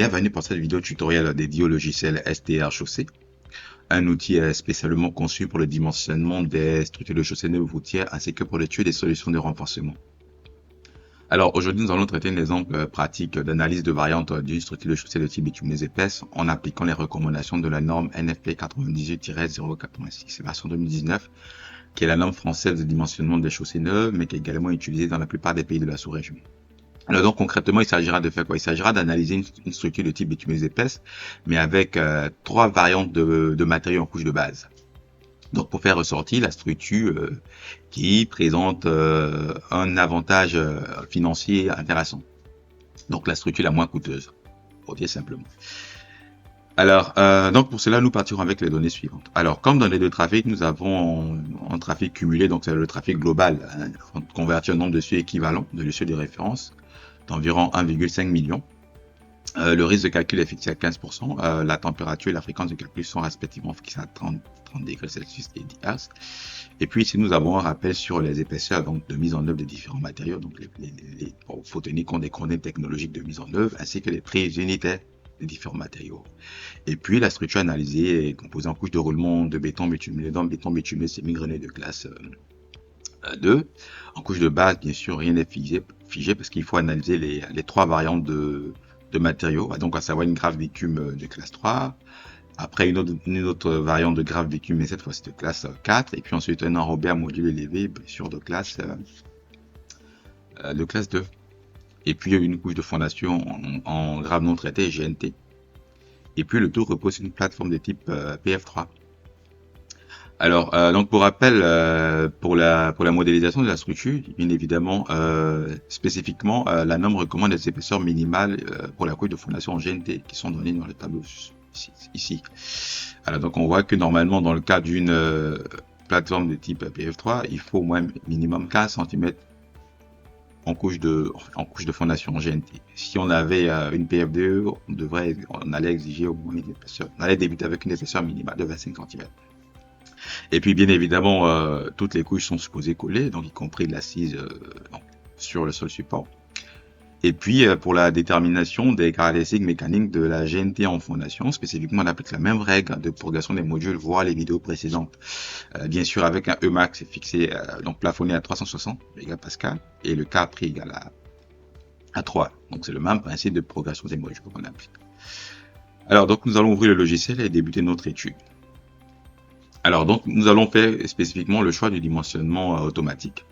bienvenue pour cette vidéo tutoriel dédiée au logiciel STR Chaussée, un outil spécialement conçu pour le dimensionnement des structures de chaussée neuves routières ainsi que pour l'étude des solutions de renforcement. Alors aujourd'hui, nous allons traiter un exemple pratique d'analyse de variantes d'une structure de chaussée de type bitumineuse épaisse en appliquant les recommandations de la norme NFP 98-086 version 2019, qui est la norme française de dimensionnement des chaussées neuves, mais qui est également utilisée dans la plupart des pays de la sous-région. Alors donc concrètement, il s'agira de faire quoi? Il s'agira d'analyser une structure de type bitumineuse épaisse, mais avec trois variantes de matériaux en couche de base. Donc pour faire ressortir la structure qui présente un avantage financier intéressant. Donc la structure la moins coûteuse, pour dire simplement. Alors, donc pour cela, nous partirons avec les données suivantes. Alors, comme dans les deux trafics, nous avons un trafic cumulé, donc c'est le trafic global, hein, converti en nombre de cieux équivalent de lieux de référence, d'environ 1,5 million. Le risque de calcul est fixé à 15%. La température et la fréquence de calcul sont respectivement fixées à 30 degrés Celsius et 10 Hz. Et puis ici, nous avons un rappel sur les épaisseurs donc, de mise en œuvre des différents matériaux. Donc, il faut tenir compte des coordonnées technologiques de mise en œuvre ainsi que les prix unitaires des différents matériaux. Et puis, la structure analysée est composée en couche de roulement de béton bitumineux, béton bitumineux semi-grené de classe 2. En couche de base, bien sûr, rien n'est figé parce qu'il faut analyser les trois variantes de matériaux, donc à savoir une grave bitume de classe 3, après une autre variante de grave bitume, mais cette fois-ci de classe 4, et puis ensuite un enrobé à module élevé, bien sûr, de classe 2. Et puis une couche de fondation en grave non traité, GNT. Et puis le tout repose sur une plateforme de type PF3. Alors, donc pour rappel, pour la modélisation de la structure, bien évidemment, spécifiquement, la norme recommande des épaisseurs minimales pour la couche de fondation en GNT qui sont données dans le tableau ici. Alors, donc on voit que normalement, dans le cas d'une plateforme de type PF3, il faut au moins minimum 15 cm en couche de fondation en GNT. Si on avait une PF2, on allait exiger au moins une épaisseur. On allait débuter avec une épaisseur minimale de 25 cm. Et puis bien évidemment, toutes les couches sont supposées coller, donc y compris l'assise sur le sol support. Et puis pour la détermination des caractéristiques mécaniques de la GNT en fondation, spécifiquement on applique la même règle de progression des modules, voire les vidéos précédentes. Bien sûr avec un Emax fixé, donc plafonné à 360 mégapascal, et le K pris égal à 3. Donc c'est le même principe de progression des modules qu'on applique. Alors donc nous allons ouvrir le logiciel et débuter notre étude. Alors donc nous allons faire spécifiquement le choix du dimensionnement automatique,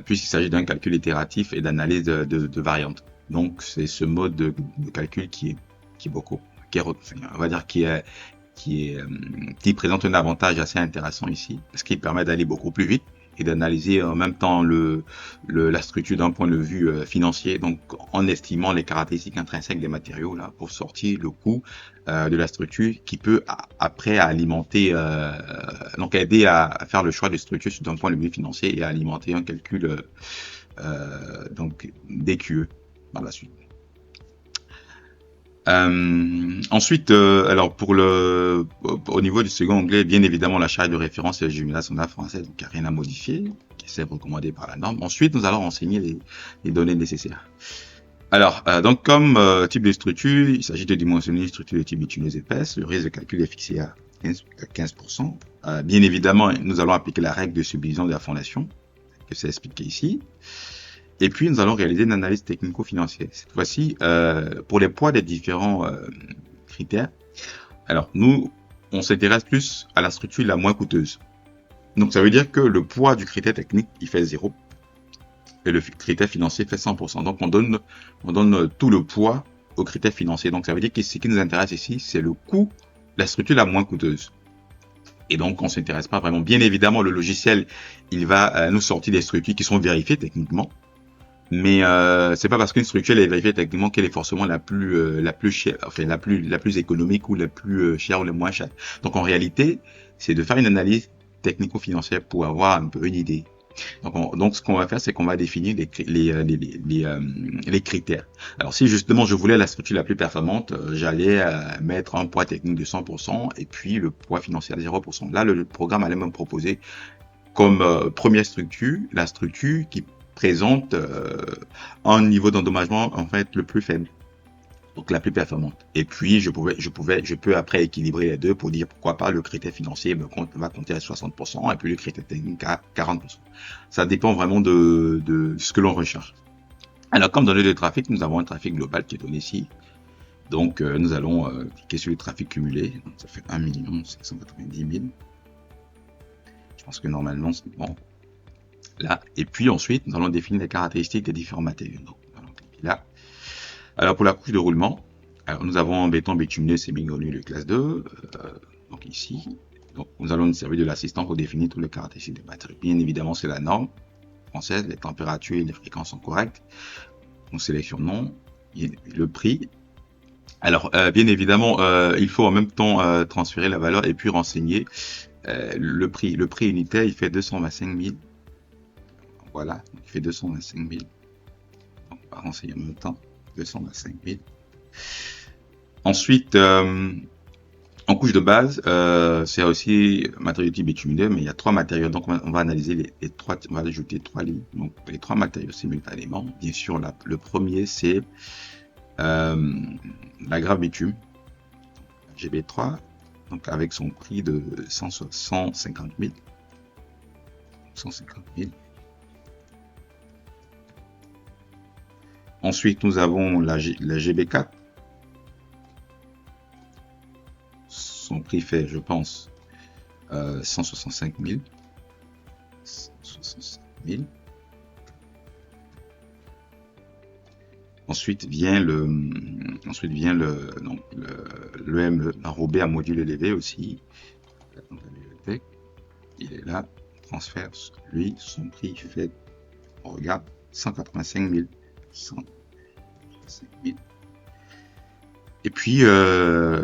puisqu'il s'agit d'un calcul itératif et d'analyse de variantes. Donc c'est ce mode de calcul qui présente un avantage assez intéressant ici, parce qu'il permet d'aller beaucoup plus vite et d'analyser en même temps la structure d'un point de vue financier, donc en estimant les caractéristiques intrinsèques des matériaux là pour sortir le coût de la structure qui peut après alimenter, donc aider à faire le choix de structure d'un point de vue financier et à alimenter un calcul donc DQE par la suite. Ensuite, alors au niveau du second onglet, bien évidemment la charge de référence et le jumelage standard français, donc il n'y a rien à modifier, qui est recommandé par la norme. Ensuite, nous allons renseigner les données nécessaires. Alors, donc comme type de structure, il s'agit de dimensionner une structure de type bitumineuse épaisse. Le risque de calcul est fixé à 15%. Bien évidemment, nous allons appliquer la règle de subdivision de la fondation, que c'est expliqué ici. Et puis, nous allons réaliser une analyse technico-financière. Cette fois-ci, pour les poids des différents critères. Alors, on s'intéresse plus à la structure la moins coûteuse. Donc, ça veut dire que le poids du critère technique, il fait 0. Et le critère financier fait 100%. Donc, on donne tout le poids au critère financier. Donc, ça veut dire que ce qui nous intéresse ici, c'est le coût, la structure la moins coûteuse. Et donc, on s'intéresse pas vraiment. Bien évidemment, le logiciel, il va nous sortir des structures qui sont vérifiées techniquement. Mais c'est pas parce qu'une structure est vérifiée techniquement qu'elle est forcément la plus chère, enfin la plus économique ou la plus chère ou la moins chère. Donc en réalité, c'est de faire une analyse technico-financière pour avoir un peu une idée. Donc ce qu'on va faire, c'est qu'on va définir les critères. Alors si justement je voulais la structure la plus performante, j'allais mettre un poids technique de 100% et puis le poids financier à 0%. Là, le programme allait me proposer comme première structure la structure qui présente un niveau d'endommagement en fait le plus faible. donc la plus performante. Et puis, je peux après équilibrer les deux pour dire pourquoi pas le critère financier va compter à 60% et puis le critère technique à 40%. Ça dépend vraiment de ce que l'on recherche. Alors, comme données de trafic, nous avons un trafic global qui est donné ici. Donc, nous allons cliquer sur le trafic cumulé. Donc, ça fait 1 590 000. Je pense que normalement, c'est bon. Là. Et puis ensuite, nous allons définir les caractéristiques des différents matériaux. Donc, nous allons cliquer là. Alors, pour la couche de roulement, alors, nous avons en béton bitumineux semi-granuleux de classe 2. Donc, ici. Donc, nous allons nous servir de l'assistant pour définir toutes les caractéristiques des matériaux. Bien évidemment, c'est la norme française. Les températures et les fréquences sont correctes. Nous sélectionnons le prix. Alors, bien évidemment, il faut en même temps transférer la valeur et puis renseigner le prix. Le prix unitaire, il fait 225 000. Voilà, il fait 225 000. Donc, on va renseigner en même temps 225 000. Ensuite, en couche de base, c'est aussi matériaux type bitumineux, mais il y a 3 matériaux. Donc, on va analyser les 3, on va ajouter 3 lignes. Donc, les 3 matériaux simultanément. Bien sûr, le premier, c'est la grave bitume, GB3, donc avec son prix de 150 000. 150 000. Ensuite, nous avons la GB4. Son prix fait, je pense, 165 000. 165 000. Ensuite vient l'EM enrobé à module élevé aussi. Donc, la bibliothèque, il est là. Transfert, lui, son prix fait, on regarde, 185 000. 185 000. Et puis,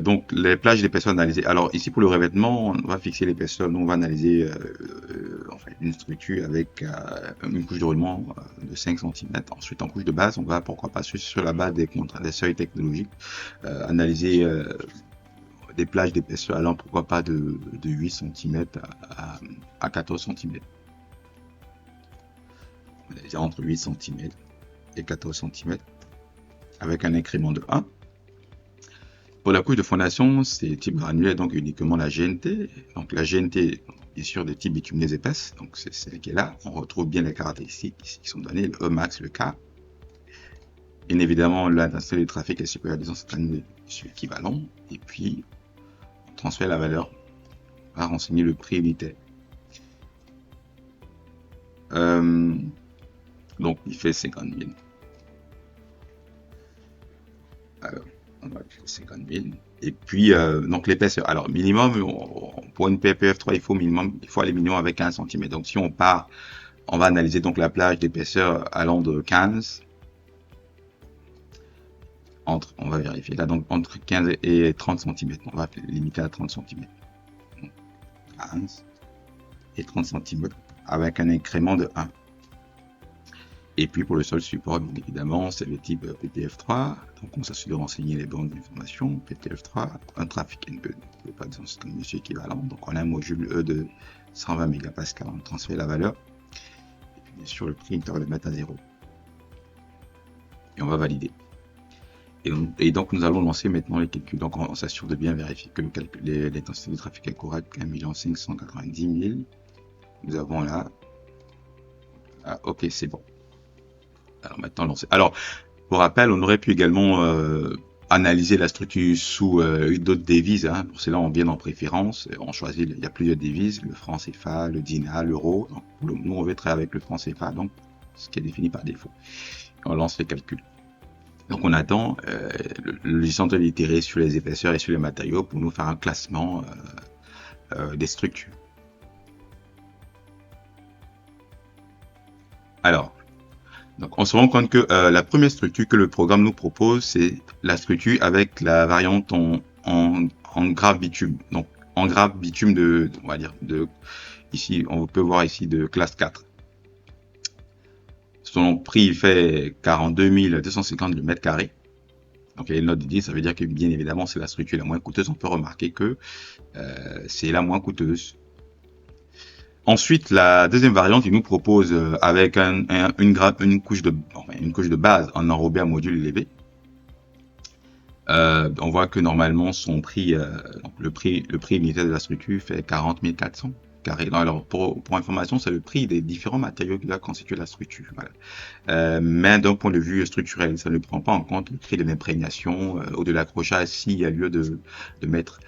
donc, les plages d'épaisseur analysées. Alors, ici, pour le revêtement, on va fixer l'épaisseur. Nous, on va analyser enfin, une structure avec une couche de roulement de 5 cm. Ensuite, en couche de base, on va, pourquoi pas, sur la base des seuils technologiques, analyser des plages d'épaisseur allant, pourquoi pas, de 8 cm à 14 cm. Entre 8 cm et 14 cm, avec un incrément de 1. Pour la couche de fondation, c'est type granulaire, donc uniquement la GNT. Donc la GNT, bien sûr, de type bitumineuse épaisse, donc c'est celle qui est là. On retrouve bien les caractéristiques ici qui sont données, le E max, le K. Bien évidemment, l'intensité du trafic est supérieure à 250 000, c'est équivalent. Et puis, on transfère la valeur, on va renseigner le prix unitaire. Donc, il fait 50 000. Alors, on va faire 50 000. Et puis, donc l'épaisseur. Alors, minimum, pour une PPF3, il faut aller minimum avec 15 cm. Donc, si on part, on va analyser donc la plage d'épaisseur allant de 15, on va vérifier là, donc entre 15 et 30 cm. On va limiter à 30 cm. Donc, 15 et 30 cm avec un incrément de 1. Et puis pour le seul support, bien évidemment, c'est le type PTF3. Donc on s'assure de renseigner les bandes d'information. PTF3, un trafic NP, pas de sens comme monsieur équivalent. Donc on a un module E de 120 mégapascal. On transfère la valeur. Et puis bien sûr, le prix, on va le mettre à 0. Et on va valider. Et donc nous allons lancer maintenant les calculs. Donc on s'assure de bien vérifier que l'intensité du trafic est correcte. 1 590 000. Nous avons là. Ah, ok, c'est bon. Alors maintenant, lancer. Alors, pour rappel, on aurait pu également analyser la structure sous d'autres devises. Hein. Pour cela, on vient en préférence. On choisit, il y a plusieurs devises, le franc CFA, le dinar, l'euro. Nous, on veut travailler avec le franc CFA, donc ce qui est défini par défaut. On lance les calculs. Donc, on attend le logiciel de itérer sur les épaisseurs et sur les matériaux pour nous faire un classement des structures. Alors, donc, on se rend compte que la première structure que le programme nous propose, c'est la structure avec la variante en grave bitume. Donc, en grave bitume on va dire, ici, on peut voir ici de classe 4. Son prix fait 42 250 le mètre carré. Donc, il y a une note de 10, ça veut dire que, bien évidemment, c'est la structure la moins coûteuse. On peut remarquer que c'est la moins coûteuse. Ensuite, la deuxième variante, il nous propose avec une couche de base en enrobé à module élevé. On voit que normalement son prix, donc le prix unitaire de la structure fait 40 400 carrés. Non, alors pour information, c'est le prix des différents matériaux qui doivent constituer la structure. Voilà. Mais d'un point de vue structurel, ça ne prend pas en compte le prix de l'imprégnation ou de l'accrochage s'il y a lieu de mettre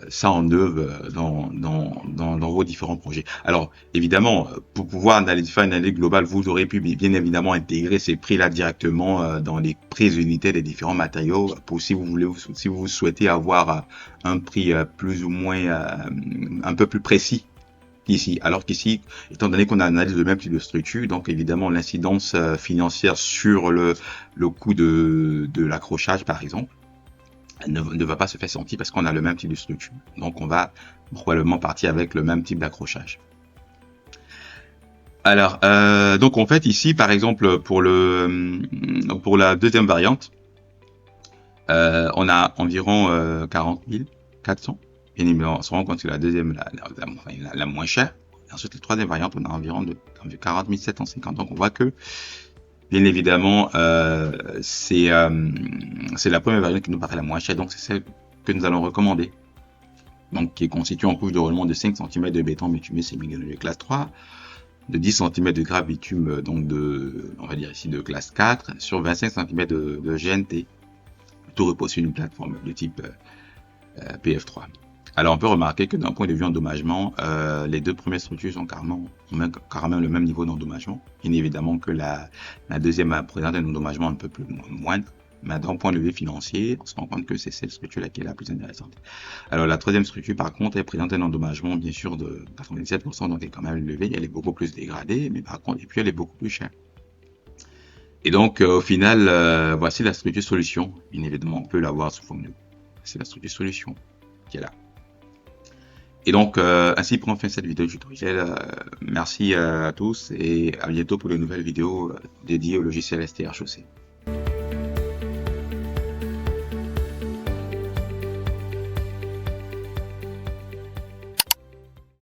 ça en œuvre dans vos différents projets. Alors, évidemment, pour pouvoir faire une analyse globale, vous aurez pu bien évidemment intégrer ces prix-là directement dans les prix unitaires des différents matériaux pour si vous souhaitez avoir un prix plus ou moins un peu plus précis ici. Alors qu'ici, étant donné qu'on analyse le même type de structure, donc évidemment l'incidence financière sur le coût de l'accrochage, par exemple, ne va pas se faire sentir parce qu'on a le même type de structure. Donc on va probablement partir avec le même type d'accrochage. Alors, donc en fait ici, par exemple, pour la deuxième variante, on a environ 40 400. Bien évidemment, on se rend compte que c'est la deuxième, la moins chère. Et ensuite, la troisième variante, on a environ 40 750. Donc on voit que, bien évidemment, c'est la première variante qui nous paraît la moins chère. Donc c'est celle que nous allons recommander. Donc qui est constituée en couche de roulement de 5 cm de béton bitumé semi-granulé classe 3, de 10 cm de grave bitume, donc on va dire ici de classe 4, sur 25 cm de GNT. Tout repose sur une plateforme de type PF3. Alors on peut remarquer que d'un point de vue endommagement, les deux premières structures ont carrément le même niveau d'endommagement. Bien évidemment que la deuxième présente un endommagement un peu plus moindre, mais d'un point de vue financier, on se rend compte que c'est cette structure-là qui est la plus intéressante. Alors la troisième structure, par contre, elle présente un endommagement bien sûr de 97%, donc elle est quand même élevée, elle est beaucoup plus dégradée, mais par contre, et puis elle est beaucoup plus chère. Et donc au final, voici la structure solution. Bien évidemment, on peut l'avoir sous forme de... C'est la structure solution qui est là. Et donc, ainsi prend fin cette vidéo tutoriel. Merci à tous et à bientôt pour de nouvelles vidéos dédiées au logiciel STR Chaussée.